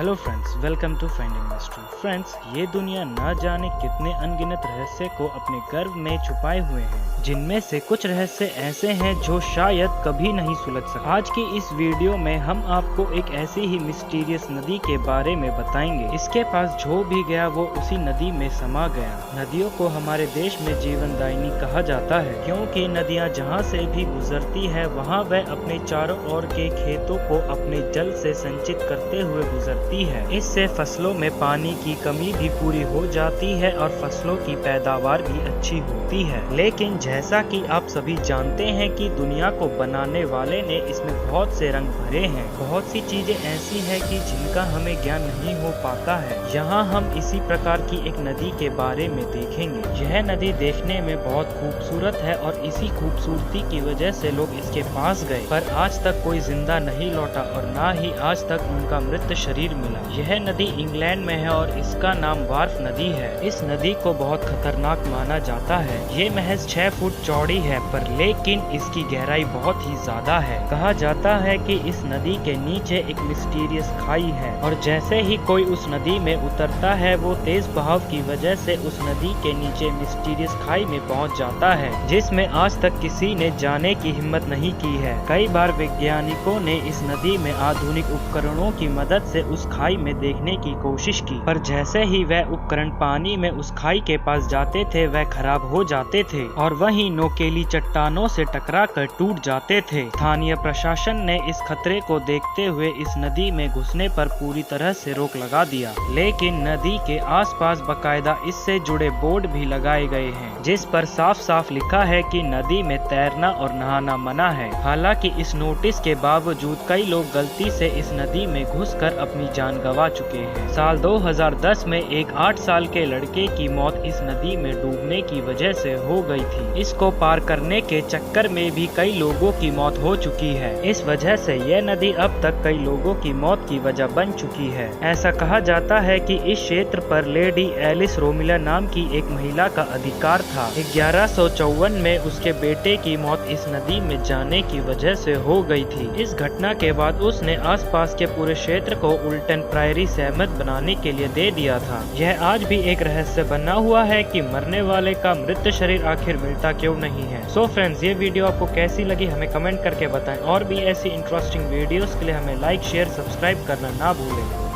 Hello friends, welcome to finding mystery. Friends, ये दुनिया न जाने कितने अनगिनत रहस्य को अपने गर्भ में छुपाए हुए हैं, जिनमें से कुछ रहस्य ऐसे हैं जो शायद कभी नहीं सुलझ सके। आज की इस वीडियो में हम आपको एक ऐसी ही मिस्टीरियस नदी के बारे में बताएंगे। इसके पास जो भी गया वो उसी नदी में समा गया। नदियों को हमारे देश में जीवनदायिनी कहा जाता है, क्योंकि नदियाँ जहाँ से भी गुजरती है वहाँ वह अपने चारों ओर के खेतों को अपने जल से संचित करते हुए गुजरती है। इससे फसलों में पानी की कमी भी पूरी हो जाती है और फसलों की पैदावार भी अच्छी होती है। लेकिन जैसा कि आप सभी जानते हैं कि दुनिया को बनाने वाले ने इसमें बहुत से रंग भरे हैं। बहुत सी चीजें ऐसी हैं कि जिनका हमें ज्ञान नहीं हो पाता है। यहाँ हम इसी प्रकार की एक नदी के बारे में देखेंगे। यह नदी देखने में बहुत खूबसूरत है और इसी खूबसूरती की वजह से लोग इसके पास गए, पर आज तक कोई जिंदा नहीं लौटा और ना ही आज तक उनका मृत शरीर मिला। यह नदी इंग्लैंड में है और इसका नाम वार्फ नदी है। इस नदी को बहुत खतरनाक माना जाता है। ये महज 6 फुट चौड़ी है, पर लेकिन इसकी गहराई बहुत ही ज्यादा है। कहा जाता है कि इस नदी के नीचे एक मिस्टीरियस खाई है और जैसे ही कोई उस नदी में उतरता है वो तेज बहाव की वजह से उस नदी के नीचे मिस्टीरियस खाई में पहुंच जाता है, जिसमें आज तक किसी ने जाने की हिम्मत नहीं की है। कई बार वैज्ञानिकों ने इस नदी में आधुनिक उपकरणों की मदद से उस खाई में देखने की कोशिश की, पर जैसे ही वह उपकरण पानी में उस खाई के पास जाते थे वह खराब हो जाते थे और वहीं नोकेली चट्टानों से टकराकर टूट जाते थे। स्थानीय प्रशासन ने इस खतरे को देखते हुए इस नदी में घुसने पर पूरी तरह से रोक लगा दिया, लेकिन नदी के आसपास बकायदा इससे जुड़े बोर्ड भी लगाए गए हैं, जिस पर साफ साफ लिखा है कि नदी में तैरना और नहाना मना है। हालांकि इस नोटिस के बावजूद कई लोग गलती से इस नदी में घुसकर अपनी जान गंवा चुके हैं। साल 2010 में एक 8 साल के लड़के की मौत इस नदी में डूबने की वजह से हो गई थी। इसको पार करने के चक्कर में भी कई लोगों की मौत हो चुकी है। इस वजह से यह नदी अब तक कई लोगों की मौत की वजह बन चुकी है। ऐसा कहा जाता है कि इस क्षेत्र पर लेडी एलिस रोमिला नाम की एक महिला का अधिकार था। 1154 में उसके बेटे की मौत इस नदी में जाने की वजह से हो गई थी। इस घटना के बाद उसने आसपास के पूरे क्षेत्र को उल्टन प्रायरी सहमत बनाने के लिए दे दिया था। यह आज भी एक रहस्य बना हुआ है कि मरने वाले का मृत शरीर आखिर मिलता क्यों नहीं है। सो फ्रेंड्स, ये वीडियो आपको कैसी लगी हमें कमेंट करके बताएं और भी ऐसी इंटरेस्टिंग वीडियोस के लिए हमें लाइक, शेयर, सब्सक्राइब करना ना भूलें।